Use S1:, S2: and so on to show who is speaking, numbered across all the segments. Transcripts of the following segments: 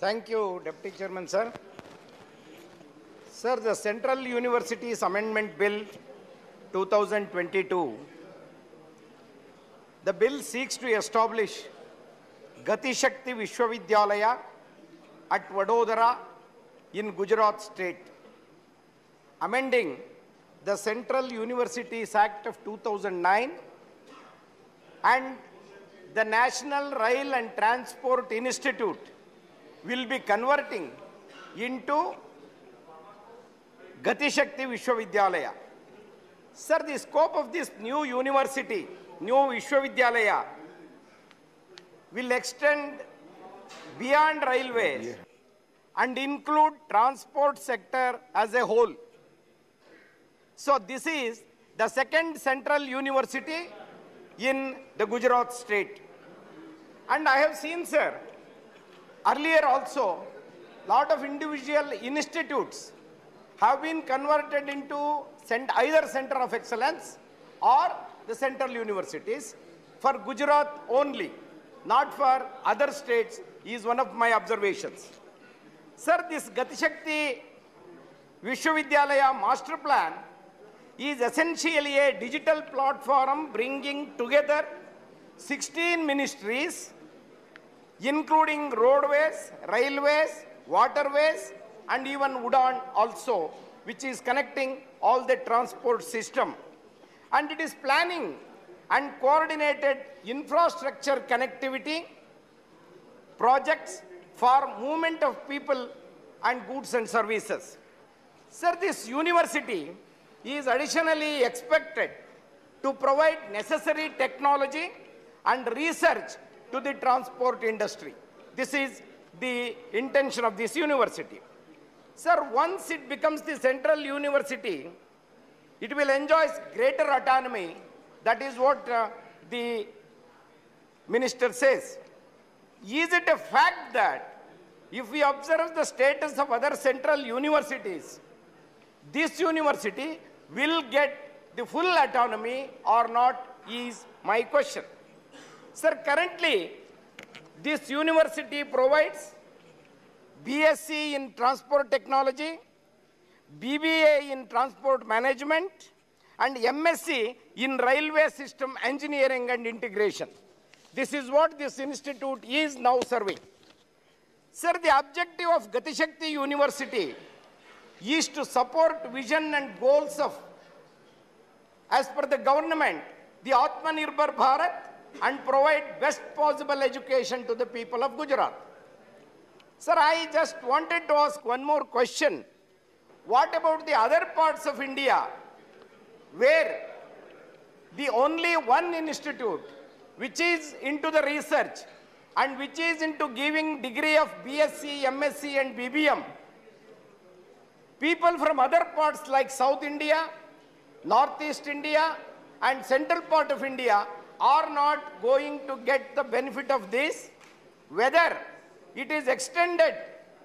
S1: Thank you, Deputy Chairman, sir. Sir, the Central Universities Amendment Bill 2022, the bill seeks to establish Gatishakti Vishwavidyalaya at Vadodara in Gujarat state, amending the Central Universities Act of 2009 and the National Rail and Transport Institute will be converting into Gatishakti Vishwavidyalaya. Sir, the scope of this new university, new Vishwavidyalaya, will extend beyond railways and include transport sector as a whole. So this is the second central university in the Gujarat state. And I have seen, sir, earlier also, lot of individual institutes have been converted into either center of excellence or the central universities for Gujarat only, not for other states, is one of my observations. Sir, this Gatishakti Vishwavidyalaya master plan is essentially a digital platform bringing together 16 ministries, including roadways, railways, waterways, and even Udan also, which is connecting all the transport system. And it is planning and coordinated infrastructure connectivity projects for movement of people and goods and services. Sir, this university is additionally expected to provide necessary technology and research to the transport industry. This is the intention of this university. Sir, once it becomes the central university, it will enjoy greater autonomy. That is what the minister says. Is it a fact that if we observe the status of other central universities, this university will get the full autonomy or not is my question. Sir, currently, this university provides BSc in Transport Technology, BBA in Transport Management, and MSc in Railway System Engineering and Integration. This is what this institute is now serving. Sir, the objective of Gatishakti University is to support vision and goals of, as per the government, the Atmanirbhar Bharat, and provide best possible education to the people of Gujarat. Sir, I just wanted to ask one more question. What about the other parts of India where the only one institute which is into the research and which is into giving degree of BSc, MSc and BBM, people from other parts like South India, Northeast India and central part of India are not going to get the benefit of this? Whether it is extended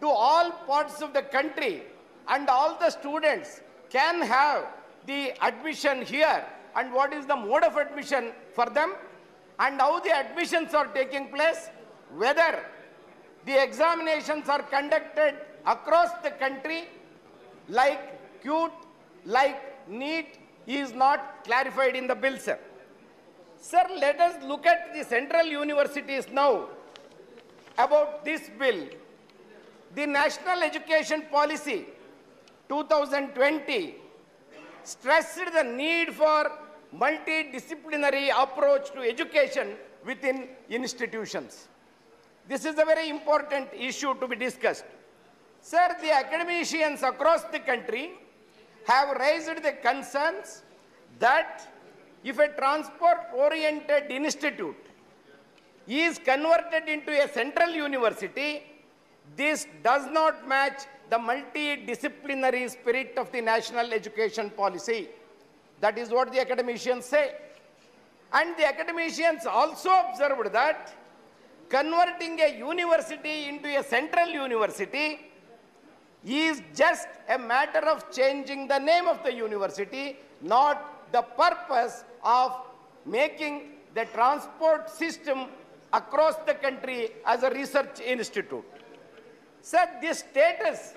S1: to all parts of the country and all the students can have the admission here, and what is the mode of admission for them and how the admissions are taking place, whether the examinations are conducted across the country like CUT, like NEET is not clarified in the bill, sir. Sir, let us look at the central universities now. About this bill, the National Education Policy 2020 stressed the need for multidisciplinary approach to education within institutions. This is a very important issue to be discussed. Sir, the academicians across the country have raised the concerns that if a transport-oriented institute is converted into a central university, this does not match the multidisciplinary spirit of the national education policy. That is what the academicians say. And the academicians also observed that converting a university into a central university is just a matter of changing the name of the university, not the purpose of making the transport system across the country as a research institute. Sir, this status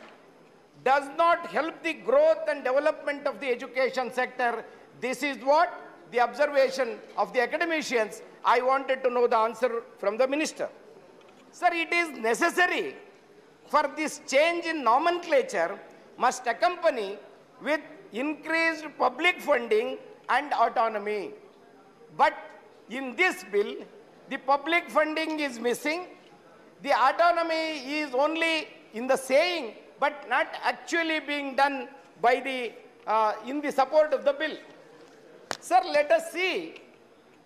S1: does not help the growth and development of the education sector. This is what the observation of the academicians. I wanted to know the answer from the minister. Sir, it is necessary for this change in nomenclature must accompany with increased public funding and autonomy. But in this bill, the public funding is missing. The autonomy is only in the saying, but not actually being done by the, in the support of the bill. Sir, let us see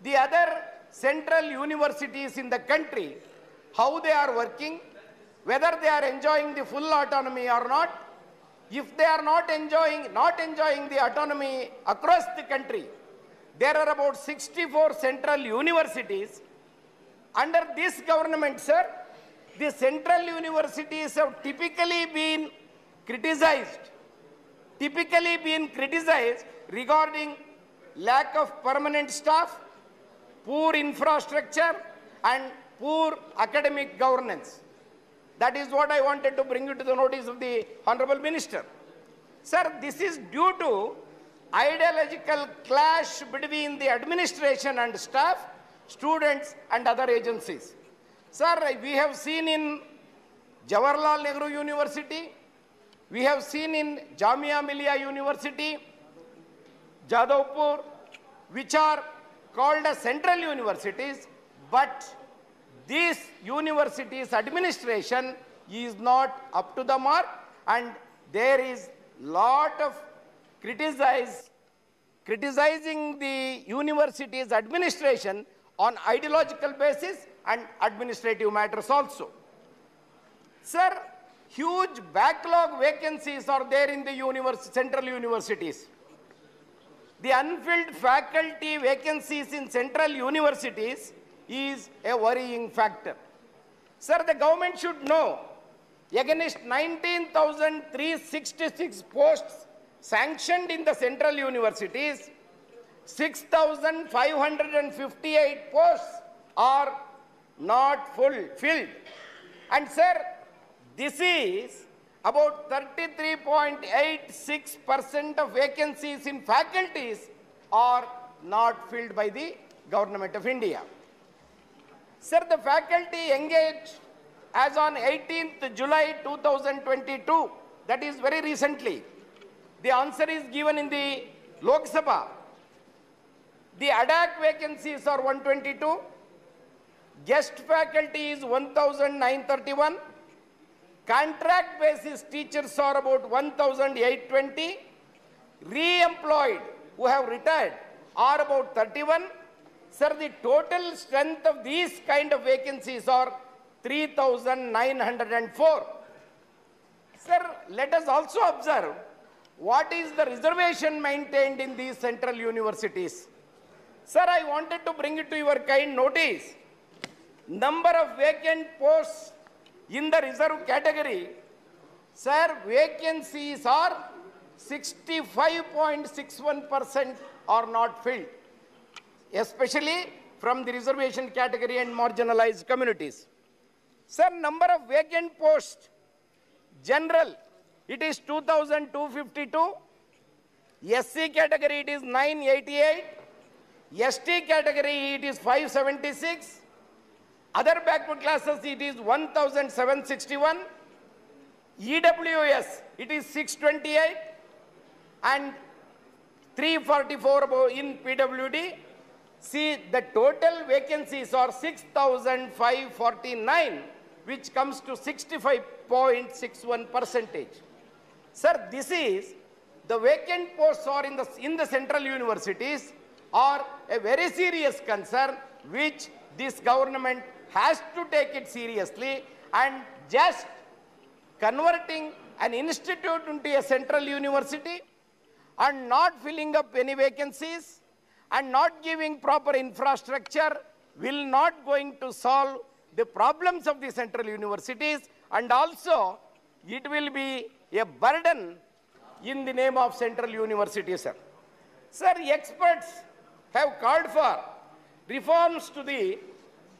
S1: the other central universities in the country, how they are working, whether they are enjoying the full autonomy or not. If they are not enjoying the autonomy across the country, there are about 64 central universities. Under this government, sir, the central universities have typically been criticized regarding lack of permanent staff, poor infrastructure, and poor academic governance. That is what I wanted to bring you to the notice of the Honorable Minister. Sir, this is due to ideological clash between the administration and staff, students and other agencies. Sir, we have seen in Jawaharlal Nehru University, we have seen in Jamia Millia University, Jadavpur, which are called as central universities, but these universities' administration is not up to the mark, and there is lot of criticizing the university's administration on ideological basis and administrative matters also. Sir, huge backlog vacancies are there in the central universities. The unfilled faculty vacancies in central universities is a worrying factor. Sir, the government should know, against 19,366 posts sanctioned in the central universities, 6,558 posts are not filled. And sir, this is about 33.86% of vacancies in faculties are not filled by the Government of India. Sir, the faculty engaged as on 18th July 2022, that is very recently. The answer is given in the Lok Sabha. The ad hoc vacancies are 122, guest faculty is 1,931, contract basis teachers are about 1,820, re-employed who have retired are about 31. Sir, the total strength of these kind of vacancies are 3,904. Sir, let us also observe what is the reservation maintained in these central universities. Sir, I wanted to bring it to your kind notice. Number of vacant posts in the reserve category, sir, vacancies are 65.61% are not filled, especially from the reservation category and marginalized communities. Sir, number of vacant posts, general, it is 2,252. SC category, it is 988. ST category, it is 576. Other backward classes, it is 1,761. EWS, it is 628. And 344 in PWD. See, the total vacancies are 6,549, which comes to 65.61%. Sir, this is the vacant posts are in the central universities are a very serious concern, which this government has to take it seriously, and just converting an institute into a central university and not filling up any vacancies and not giving proper infrastructure will not going to solve the problems of the central universities, and also it will be a burden in the name of central universities, sir. Sir, experts have called for reforms to the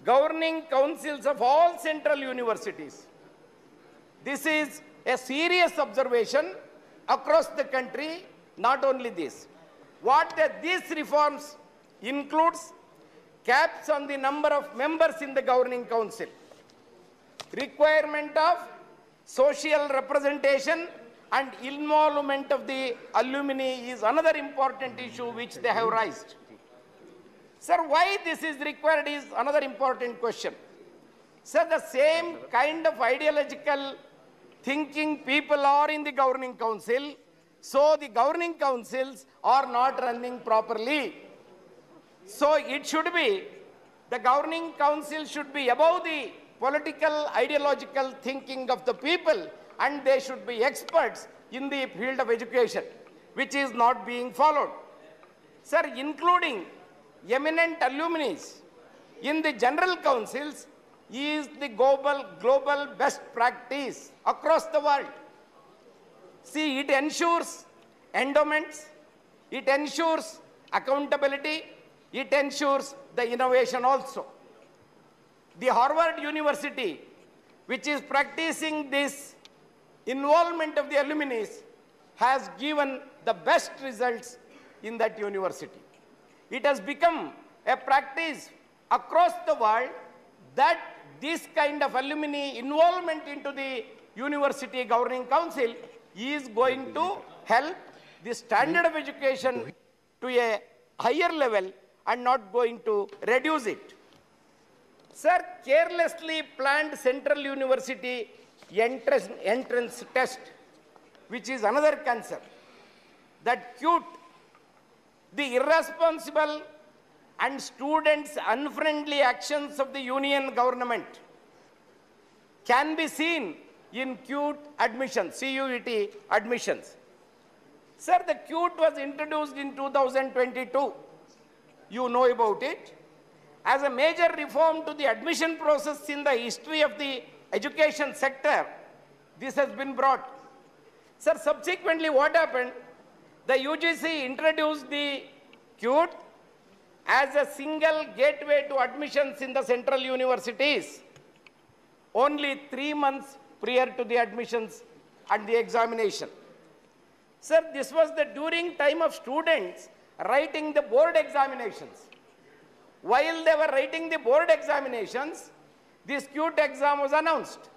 S1: governing councils of all central universities. This is a serious observation across the country. Not only this, these reforms includes caps on the number of members in the governing council, requirement of social representation and involvement of the alumni is another important issue which they have raised. Sir, why this is required is another important question. Sir, the same kind of ideological thinking people are in the governing council, so the governing councils are not running properly. So it should be, the governing council should be above the political ideological thinking of the people, and they should be experts in the field of education, which is not being followed. Sir, including eminent alumni in the general councils is the global best practice across the world. See, it ensures endowments, it ensures accountability, it ensures the innovation also. The Harvard University, which is practicing this involvement of the alumni, has given the best results in that university. It has become a practice across the world that this kind of alumni involvement into the university governing council is going to help the standard of education to a higher level and not going to reduce it. Sir, carelessly planned Central University entrance test, which is another concern, that cute, the irresponsible and students' unfriendly actions of the union government can be seen in CUET admissions, CUET admissions. Sir, the CUET was introduced in 2022. You know about it. As a major reform to the admission process in the history of the education sector, this has been brought. Sir, subsequently what happened? The UGC introduced the CUET as a single gateway to admissions in the central universities only 3 months prior to the admissions and the examination. Sir, this was the during time of students writing the board examinations. While they were writing the board examinations, this CUET exam was announced.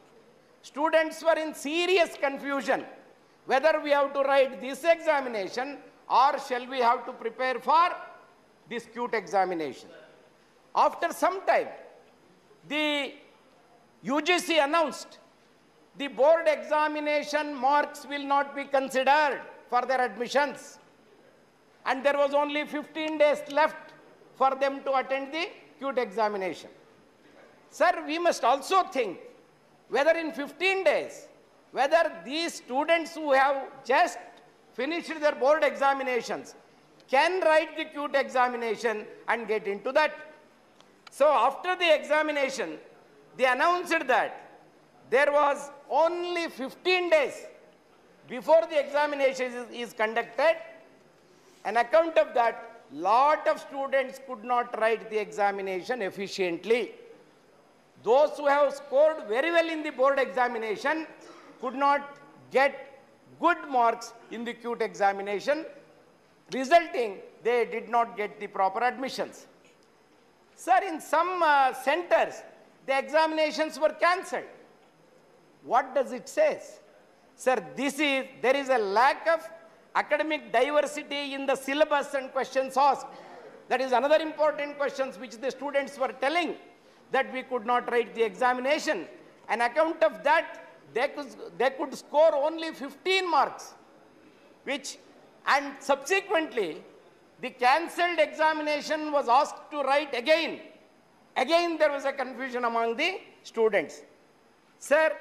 S1: Students were in serious confusion whether we have to write this examination or shall we have to prepare for this CUET examination. After some time, the UGC announced the board examination marks will not be considered for their admissions, and there was only 15 days left for them to attend the CUET examination. Sir, we must also think whether in 15 days, whether these students who have just finished their board examinations can write the CUET examination and get into that. So after the examination, they announced that there was only 15 days before the examination is conducted. On account of that, lot of students could not write the examination efficiently. Those who have scored very well in the board examination could not get good marks in the CUET examination, resulting they did not get the proper admissions. Sir, in some centers, the examinations were cancelled. What does it say? Sir, there is a lack of academic diversity in the syllabus and questions asked. That is another important questions which the students were telling, that we could not write the examination. On account of that, they could score only 15 marks, and subsequently, the cancelled examination was asked to write again. Again, there was a confusion among the students. Sir,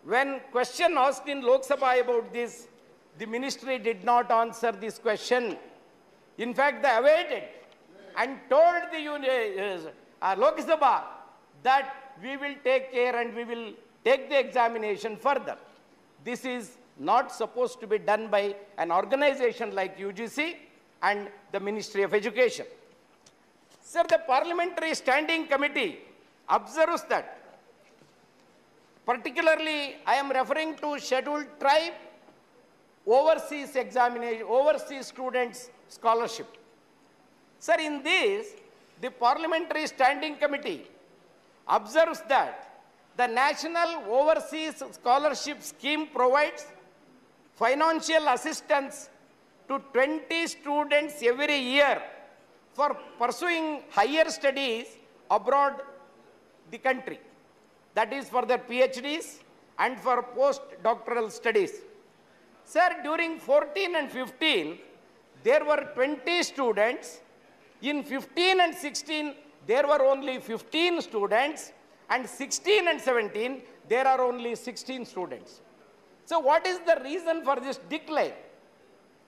S1: when question asked in Lok Sabha about this, the ministry did not answer this question. In fact, they awaited and told the Lok Sabha that we will take care and we will take the examination further. This is not supposed to be done by an organization like UGC and the Ministry of Education. Sir, the Parliamentary Standing Committee observes that Particularly, I am referring to scheduled tribe overseas examination, overseas students scholarship. Sir, in this, the Parliamentary Standing Committee observes that the National Overseas Scholarship Scheme provides financial assistance to 20 students every year for pursuing higher studies abroad the country. That is for their PhDs and for postdoctoral studies. Sir, during 14 and 15, there were 20 students. In 15 and 16, there were only 15 students. And 16 and 17, there are only 16 students. So what is the reason for this decline?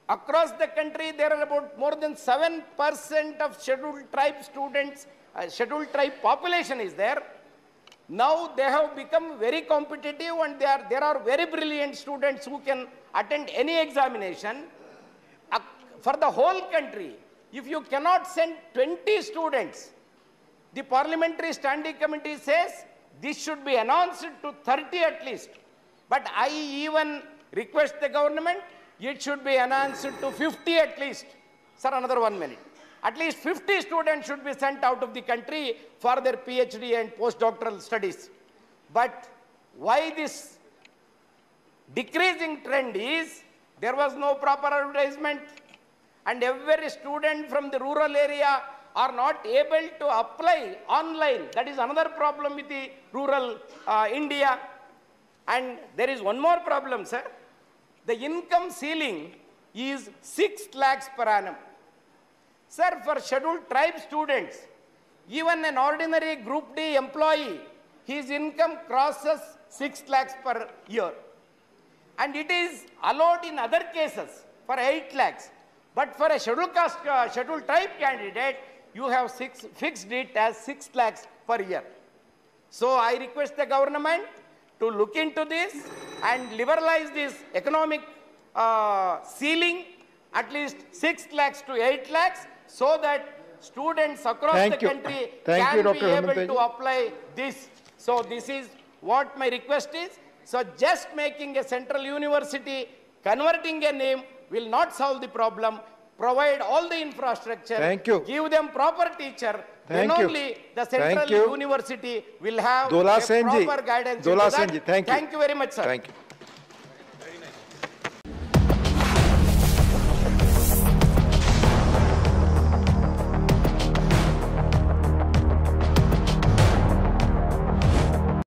S1: Across the country, there are about more than 7% of scheduled tribe students, scheduled tribe population is there. Now they have become very competitive, and there are very brilliant students who can attend any examination. For the whole country, if you cannot send 20 students, the Parliamentary Standing Committee says this should be announced to 30 at least. But I even request the government, it should be announced to 50 at least. Sir, another 1 minute. At least 50 students should be sent out of the country for their PhD and postdoctoral studies. But why this decreasing trend is, there was no proper advertisement, and every student from the rural area are not able to apply online. That is another problem with the rural India. And there is one more problem, sir. The income ceiling is 6 lakhs per annum. Sir, for scheduled tribe students, even an ordinary Group D employee, his income crosses 6 lakhs per year. And it is allowed in other cases for 8 lakhs. But for a scheduled caste, scheduled tribe candidate, you have fixed it as 6 lakhs per year. So I request the government to look into this and liberalize this economic ceiling, at least 6 lakhs to 8 lakhs, so that students across the country can be able to apply this. So this is what my request is. So just making a central university, converting a name will not solve the problem. Provide all the infrastructure, give them proper teacher, then only the central university will have a proper guidance.
S2: Thank you very much, sir.
S1: Thank you.